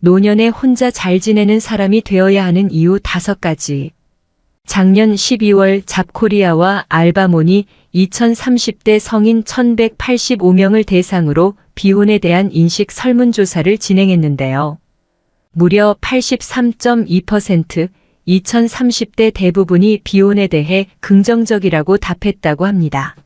노년에 혼자 잘 지내는 사람이 되어야 하는 이유 5가지. 작년 12월 잡코리아와 알바몬이 2030대 성인 1185명을 대상으로 비혼에 대한 인식 설문조사를 진행했는데요. 무려 83.2%, 2030대 대부분이 비혼에 대해 긍정적이라고 답했다고 합니다.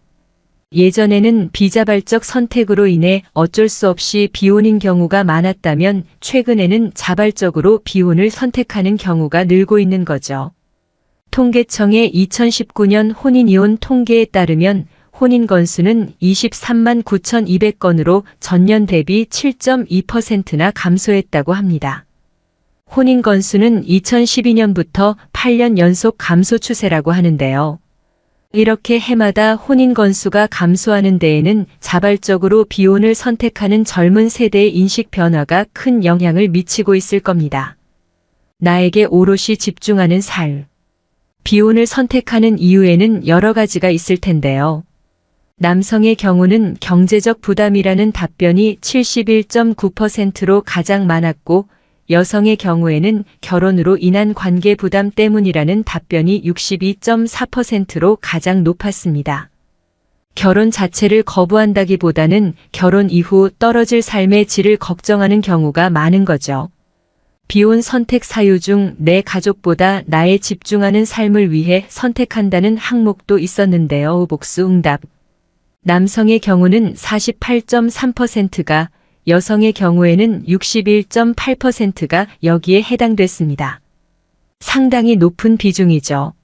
예전에는 비자발적 선택으로 인해 어쩔 수 없이 비혼인 경우가 많았다면 최근에는 자발적으로 비혼을 선택하는 경우가 늘고 있는 거죠. 통계청의 2019년 혼인이혼 통계에 따르면 혼인 건수는 23만 9,200건으로 전년 대비 7.2%나 감소했다고 합니다. 혼인 건수는 2012년부터 8년 연속 감소 추세라고 하는데요. 이렇게 해마다 혼인 건수가 감소하는 데에는 자발적으로 비혼을 선택하는 젊은 세대의 인식 변화가 큰 영향을 미치고 있을 겁니다. 나에게 오롯이 집중하는 삶. 비혼을 선택하는 이유에는 여러 가지가 있을 텐데요. 남성의 경우는 경제적 부담이라는 답변이 71.9%로 가장 많았고, 여성의 경우에는 결혼으로 인한 관계 부담 때문이라는 답변이 62.4%로 가장 높았습니다. 결혼 자체를 거부한다기보다는 결혼 이후 떨어질 삶의 질을 걱정하는 경우가 많은 거죠. 비혼 선택 사유 중 내 가족보다 나에 집중하는 삶을 위해 선택한다는 항목도 있었는데요. 복수 응답. 남성의 경우는 48.3%가, 여성의 경우에는 61.8%가 여기에 해당됐습니다. 상당히 높은 비중이죠.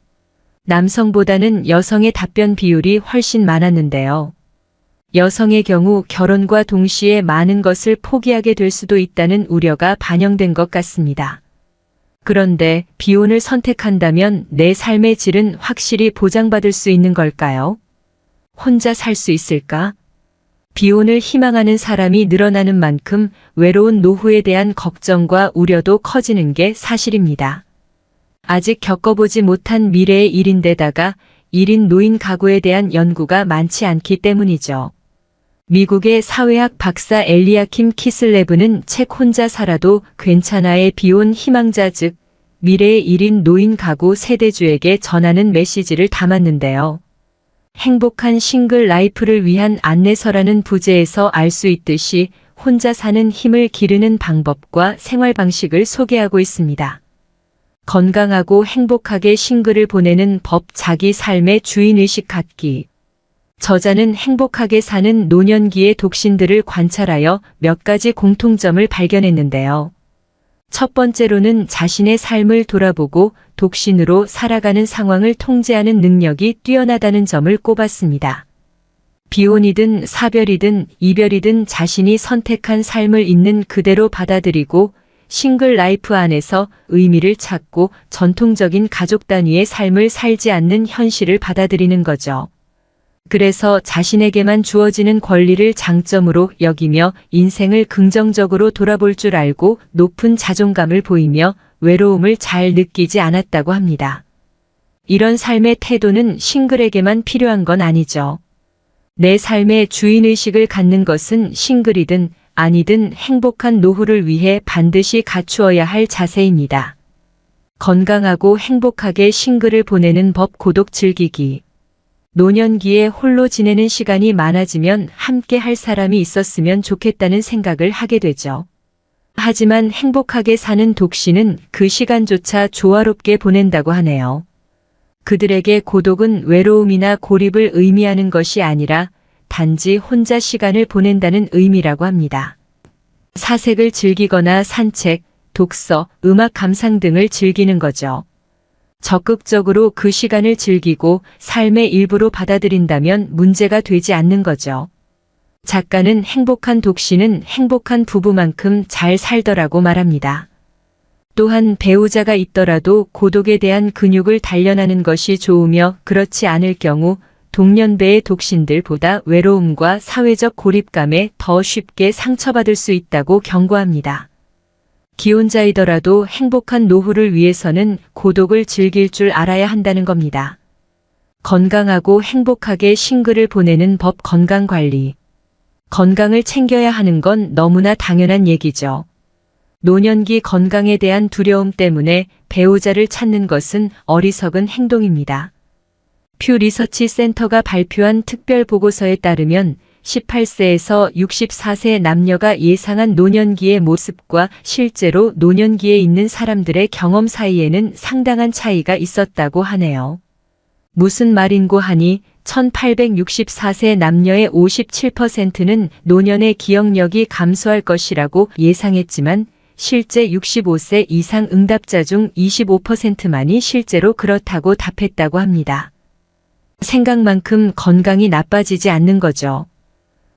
남성보다는 여성의 답변 비율이 훨씬 많았는데요. 여성의 경우 결혼과 동시에 많은 것을 포기하게 될 수도 있다는 우려가 반영된 것 같습니다. 그런데 비혼을 선택한다면 내 삶의 질은 확실히 보장받을 수 있는 걸까요? 혼자 살 수 있을까? 비혼을 희망하는 사람이 늘어나는 만큼 외로운 노후에 대한 걱정과 우려도 커지는 게 사실입니다. 아직 겪어보지 못한 미래의 일인데다가 1인 노인 가구에 대한 연구가 많지 않기 때문이죠. 미국의 사회학 박사 엘리아킴 키슬레브는 책 혼자 살아도 괜찮아의 비혼 희망자 즉 미래의 1인 노인 가구 세대주에게 전하는 메시지를 담았는데요. 행복한 싱글 라이프를 위한 안내서라는 부제에서 알 수 있듯이 혼자 사는 힘을 기르는 방법과 생활 방식을 소개하고 있습니다. 건강하고 행복하게 싱글을 보내는 법 자기 삶의 주인의식 갖기. 저자는 행복하게 사는 노년기의 독신들을 관찰하여 몇 가지 공통점을 발견했는데요. 첫 번째로는 자신의 삶을 돌아보고 독신으로 살아가는 상황을 통제하는 능력이 뛰어나다는 점을 꼽았습니다. 비혼이든 사별이든 이별이든 자신이 선택한 삶을 있는 그대로 받아들이고 싱글 라이프 안에서 의미를 찾고 전통적인 가족 단위의 삶을 살지 않는 현실을 받아들이는 거죠. 그래서 자신에게만 주어지는 권리를 장점으로 여기며 인생을 긍정적으로 돌아볼 줄 알고 높은 자존감을 보이며 외로움을 잘 느끼지 않았다고 합니다. 이런 삶의 태도는 싱글에게만 필요한 건 아니죠. 내 삶의 주인의식을 갖는 것은 싱글이든 아니든 행복한 노후를 위해 반드시 갖추어야 할 자세입니다. 건강하고 행복하게 싱글을 보내는 법 고독 즐기기. 노년기에 홀로 지내는 시간이 많아지면 함께 할 사람이 있었으면 좋겠다는 생각을 하게 되죠. 하지만 행복하게 사는 독신은 그 시간조차 조화롭게 보낸다고 하네요. 그들에게 고독은 외로움이나 고립을 의미하는 것이 아니라 단지 혼자 시간을 보낸다는 의미라고 합니다. 사색을 즐기거나 산책, 독서, 음악 감상 등을 즐기는 거죠. 적극적으로 그 시간을 즐기고 삶의 일부로 받아들인다면 문제가 되지 않는 거죠. 작가는 행복한 독신은 행복한 부부만큼 잘 살더라고 말합니다. 또한 배우자가 있더라도 고독에 대한 근육을 단련하는 것이 좋으며 그렇지 않을 경우 동년배의 독신들보다 외로움과 사회적 고립감에 더 쉽게 상처받을 수 있다고 경고합니다. 기혼자이더라도 행복한 노후를 위해서는 고독을 즐길 줄 알아야 한다는 겁니다. 건강하고 행복하게 싱글을 보내는 법 건강관리. 건강을 챙겨야 하는 건 너무나 당연한 얘기죠. 노년기 건강에 대한 두려움 때문에 배우자를 찾는 것은 어리석은 행동입니다. 퓨 리서치 센터가 발표한 특별 보고서에 따르면 18세에서 64세 남녀가 예상한 노년기의 모습과 실제로 노년기에 있는 사람들의 경험 사이에는 상당한 차이가 있었다고 하네요. 무슨 말인고 하니 1864세 남녀의 57%는 노년의 기억력이 감소할 것이라고 예상했지만 실제 65세 이상 응답자 중 25%만이 실제로 그렇다고 답했다고 합니다. 생각만큼 건강이 나빠지지 않는 거죠.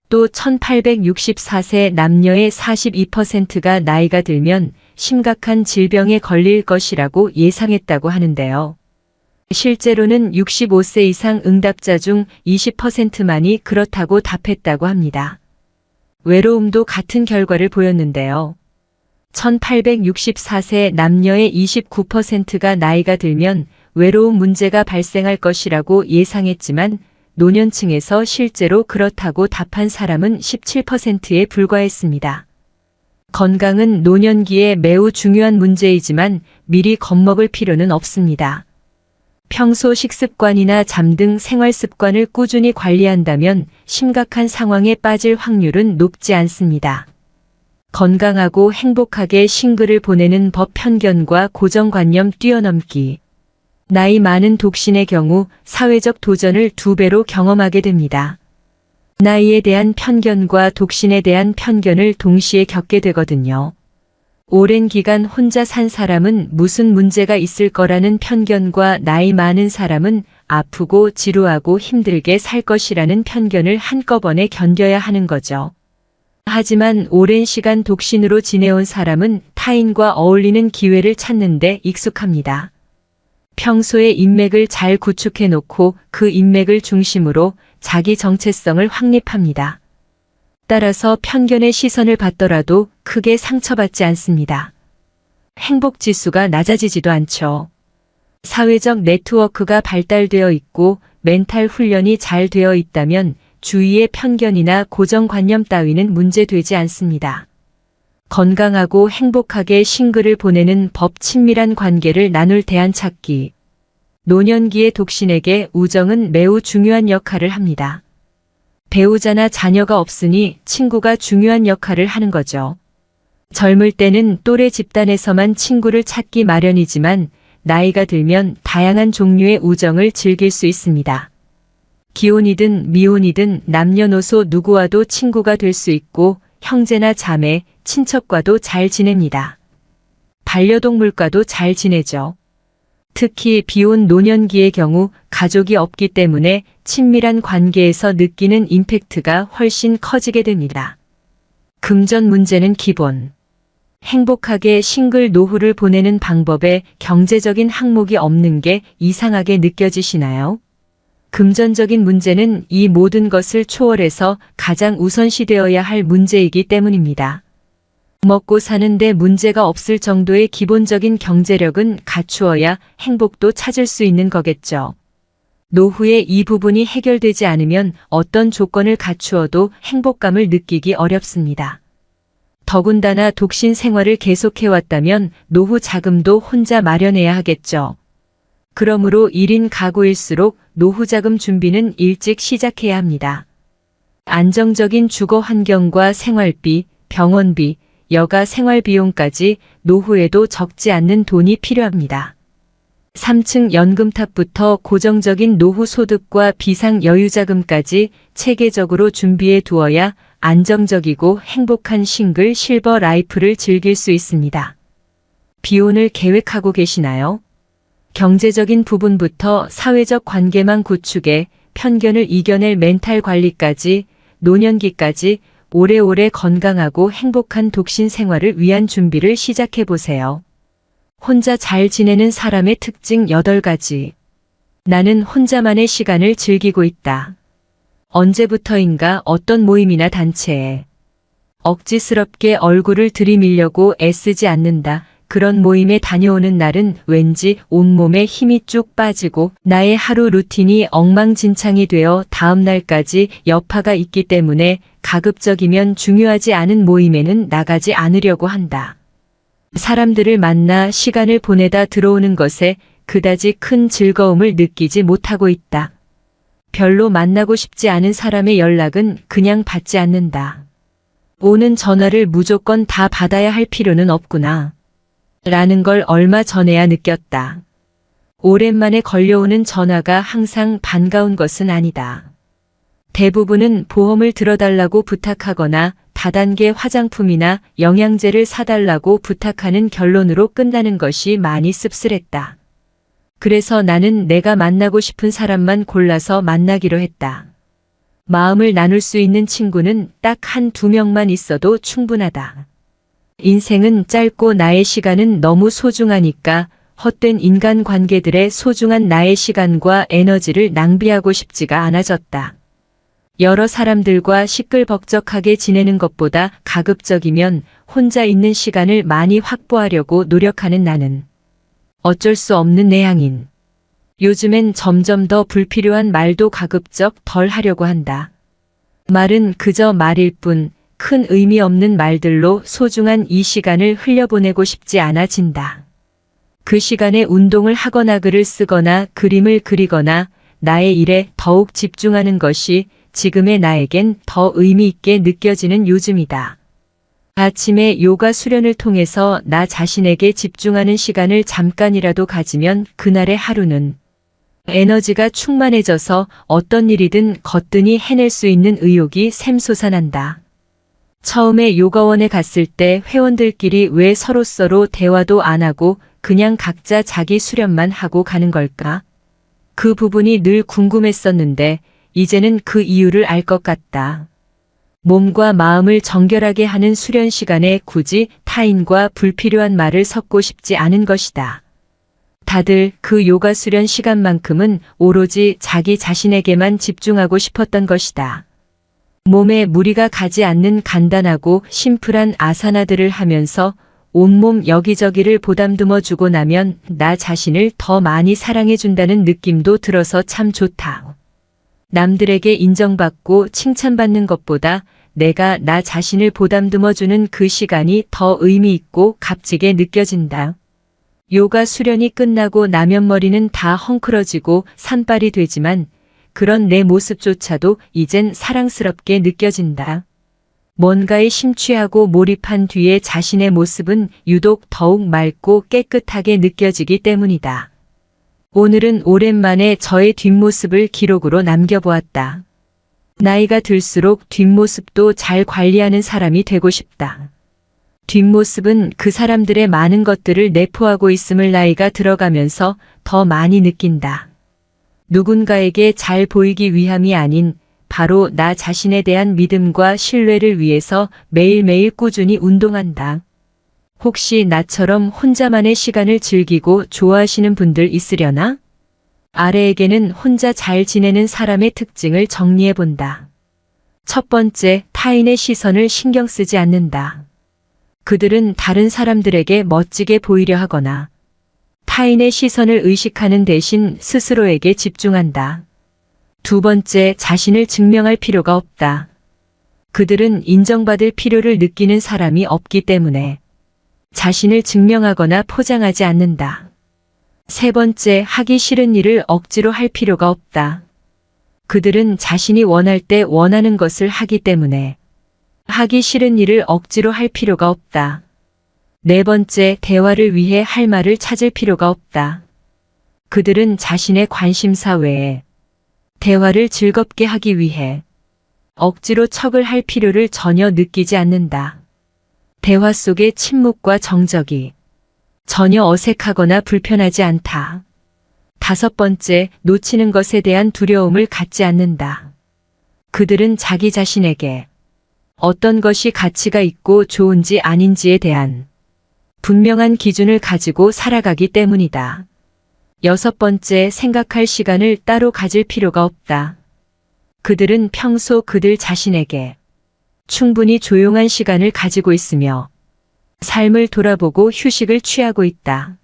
또 1864세 남녀의 42%가 나이가 들면 심각한 질병에 걸릴 것이라고 예상했다고 하는데요. 실제로는 65세 이상 응답자 중 20%만이 그렇다고 답했다고 합니다. 외로움도 같은 결과를 보였는데요. 1864세 남녀의 29%가 나이가 들면 외로움 문제가 발생할 것이라고 예상했지만 노년층에서 실제로 그렇다고 답한 사람은 17%에 불과했습니다. 건강은 노년기에 매우 중요한 문제이지만 미리 겁먹을 필요는 없습니다. 평소 식습관이나 잠 등 생활 습관을 꾸준히 관리한다면 심각한 상황에 빠질 확률은 높지 않습니다. 건강하고 행복하게 싱글을 보내는 법 편견과 고정관념 뛰어넘기. 나이 많은 독신의 경우 사회적 도전을 2배로 경험하게 됩니다. 나이에 대한 편견과 독신에 대한 편견을 동시에 겪게 되거든요. 오랜 기간 혼자 산 사람은 무슨 문제가 있을 거라는 편견과 나이 많은 사람은 아프고 지루하고 힘들게 살 것이라는 편견을 한꺼번에 견뎌야 하는 거죠. 하지만 오랜 시간 독신으로 지내온 사람은 타인과 어울리는 기회를 찾는 데 익숙합니다. 평소에 인맥을 잘 구축해 놓고 그 인맥을 중심으로 자기 정체성을 확립합니다. 따라서 편견의 시선을 받더라도 크게 상처받지 않습니다. 행복 지수가 낮아지지도 않죠. 사회적 네트워크가 발달되어 있고 멘탈 훈련이 잘 되어 있다면 주위의 편견이나 고정관념 따위는 문제되지 않습니다. 건강하고 행복하게 싱글을 보내는 법 친밀한 관계를 나눌 대안 찾기. 노년기의 독신에게 우정은 매우 중요한 역할을 합니다. 배우자나 자녀가 없으니 친구가 중요한 역할을 하는 거죠. 젊을 때는 또래 집단에서만 친구를 찾기 마련이지만 나이가 들면 다양한 종류의 우정을 즐길 수 있습니다. 기혼이든 미혼이든 남녀노소 누구와도 친구가 될 수 있고 형제나 자매, 친척과도 잘 지냅니다. 반려동물과도 잘 지내죠. 특히 비혼 노년기의 경우 가족이 없기 때문에 친밀한 관계에서 느끼는 임팩트가 훨씬 커지게 됩니다. 금전 문제는 기본. 행복하게 싱글 노후를 보내는 방법에 경제적인 항목이 없는 게 이상하게 느껴지시나요? 금전적인 문제는 이 모든 것을 초월해서 가장 우선시되어야 할 문제이기 때문입니다. 먹고 사는데 문제가 없을 정도의 기본적인 경제력은 갖추어야 행복도 찾을 수 있는 거겠죠. 노후에 이 부분이 해결되지 않으면 어떤 조건을 갖추어도 행복감을 느끼기 어렵습니다. 더군다나 독신 생활을 계속해왔다면 노후 자금도 혼자 마련해야 하겠죠. 그러므로 1인 가구일수록 노후 자금 준비는 일찍 시작해야 합니다. 안정적인 주거 환경과 생활비, 병원비, 여가 생활비용까지 노후에도 적지 않는 돈이 필요합니다. 3층 연금탑부터 고정적인 노후 소득과 비상 여유자금까지 체계적으로 준비해 두어야 안정적이고 행복한 싱글 실버 라이프를 즐길 수 있습니다. 비혼을 계획하고 계시나요? 경제적인 부분부터 사회적 관계망 구축에 편견을 이겨낼 멘탈 관리까지 노년기까지 오래오래 건강하고 행복한 독신 생활을 위한 준비를 시작해 보세요. 혼자 잘 지내는 사람의 특징 8가지. 나는 혼자만의 시간을 즐기고 있다. 언제부터인가 어떤 모임이나 단체에 억지스럽게 얼굴을 들이밀려고 애쓰지 않는다. 그런 모임에 다녀오는 날은 왠지 온몸에 힘이 쭉 빠지고 나의 하루 루틴이 엉망진창이 되어 다음 날까지 여파가 있기 때문에 가급적이면 중요하지 않은 모임에는 나가지 않으려고 한다. 사람들을 만나 시간을 보내다 들어오는 것에 그다지 큰 즐거움을 느끼지 못하고 있다. 별로 만나고 싶지 않은 사람의 연락은 그냥 받지 않는다. 오는 전화를 무조건 다 받아야 할 필요는 없구나. 라는 걸 얼마 전에야 느꼈다. 오랜만에 걸려오는 전화가 항상 반가운 것은 아니다. 대부분은 보험을 들어달라고 부탁하거나 다단계 화장품이나 영양제를 사달라고 부탁하는 결론으로 끝나는 것이 많이 씁쓸했다. 그래서 나는 내가 만나고 싶은 사람만 골라서 만나기로 했다. 마음을 나눌 수 있는 친구는 딱 한두 명만 있어도 충분하다. 인생은 짧고 나의 시간은 너무 소중하니까 헛된 인간관계들에 소중한 나의 시간과 에너지를 낭비하고 싶지가 않아졌다. 여러 사람들과 시끌벅적하게 지내는 것보다 가급적이면 혼자 있는 시간을 많이 확보하려고 노력하는 나는 어쩔 수 없는 내향인. 요즘엔 점점 더 불필요한 말도 가급적 덜 하려고 한다. 말은 그저 말일 뿐 큰 의미 없는 말들로 소중한 이 시간을 흘려보내고 싶지 않아진다. 그 시간에 운동을 하거나 글을 쓰거나 그림을 그리거나 나의 일에 더욱 집중하는 것이 지금의 나에겐 더 의미 있게 느껴지는 요즘이다. 아침에 요가 수련을 통해서 나 자신에게 집중하는 시간을 잠깐이라도 가지면 그날의 하루는 에너지가 충만해져서 어떤 일이든 거뜬히 해낼 수 있는 의욕이 샘솟아난다. 처음에 요가원에 갔을 때 회원들끼리 왜 서로 대화도 안 하고 그냥 각자 자기 수련만 하고 가는 걸까? 그 부분이 늘 궁금했었는데 이제는 그 이유를 알 것 같다. 몸과 마음을 정결하게 하는 수련 시간에 굳이 타인과 불필요한 말을 섞고 싶지 않은 것이다. 다들 그 요가 수련 시간만큼은 오로지 자기 자신에게만 집중하고 싶었던 것이다. 몸에 무리가 가지 않는 간단하고 심플한 아사나들을 하면서 온몸 여기저기를 보담듬어 주고 나면 나 자신을 더 많이 사랑해준다는 느낌도 들어서 참 좋다. 남들에게 인정받고 칭찬받는 것보다 내가 나 자신을 보담듬어주는 그 시간이 더 의미 있고 값지게 느껴진다. 요가 수련이 끝나고 나면 머리는 다 헝클어지고 산발이 되지만 그런 내 모습조차도 이젠 사랑스럽게 느껴진다. 뭔가에 심취하고 몰입한 뒤에 자신의 모습은 유독 더욱 맑고 깨끗하게 느껴지기 때문이다. 오늘은 오랜만에 저의 뒷모습을 기록으로 남겨보았다. 나이가 들수록 뒷모습도 잘 관리하는 사람이 되고 싶다. 뒷모습은 그 사람들의 많은 것들을 내포하고 있음을 나이가 들어가면서 더 많이 느낀다. 누군가에게 잘 보이기 위함이 아닌 바로 나 자신에 대한 믿음과 신뢰를 위해서 매일매일 꾸준히 운동한다. 혹시 나처럼 혼자만의 시간을 즐기고 좋아하시는 분들 있으려나? 아래에게는 혼자 잘 지내는 사람의 특징을 정리해 본다. 첫 번째, 타인의 시선을 신경 쓰지 않는다. 그들은 다른 사람들에게 멋지게 보이려 하거나 타인의 시선을 의식하는 대신 스스로에게 집중한다. 두 번째, 자신을 증명할 필요가 없다. 그들은 인정받을 필요를 느끼는 사람이 없기 때문에 자신을 증명하거나 포장하지 않는다. 세 번째, 하기 싫은 일을 억지로 할 필요가 없다. 그들은 자신이 원할 때 원하는 것을 하기 때문에 하기 싫은 일을 억지로 할 필요가 없다. 네 번째, 대화를 위해 할 말을 찾을 필요가 없다. 그들은 자신의 관심사 외에 대화를 즐겁게 하기 위해 억지로 척을 할 필요를 전혀 느끼지 않는다. 대화 속의 침묵과 정적이 전혀 어색하거나 불편하지 않다. 다섯 번째, 놓치는 것에 대한 두려움을 갖지 않는다. 그들은 자기 자신에게 어떤 것이 가치가 있고 좋은지 아닌지에 대한 분명한 기준을 가지고 살아가기 때문이다. 여섯 번째, 생각할 시간을 따로 가질 필요가 없다. 그들은 평소 그들 자신에게 충분히 조용한 시간을 가지고 있으며 삶을 돌아보고 휴식을 취하고 있다.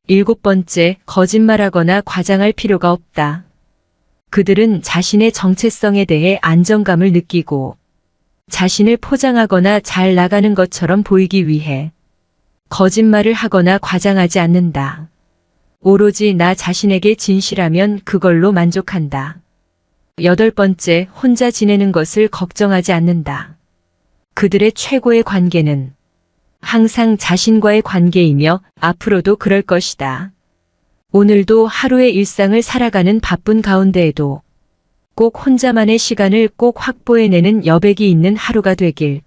일곱 번째, 거짓말하거나 과장할 필요가 없다. 그들은 자신의 정체성에 대해 안정감을 느끼고 자신을 포장하거나 잘 나가는 것처럼 보이기 위해 거짓말을 하거나 과장하지 않는다. 오로지 나 자신에게 진실하면 그걸로 만족한다. 8번째, 혼자 지내는 것을 걱정하지 않는다. 그들의 최고의 관계는 항상 자신과의 관계이며 앞으로도 그럴 것이다. 오늘도 하루의 일상을 살아가는 바쁜 가운데에도 꼭 혼자만의 시간을 꼭 확보해내는 여백이 있는 하루가 되길.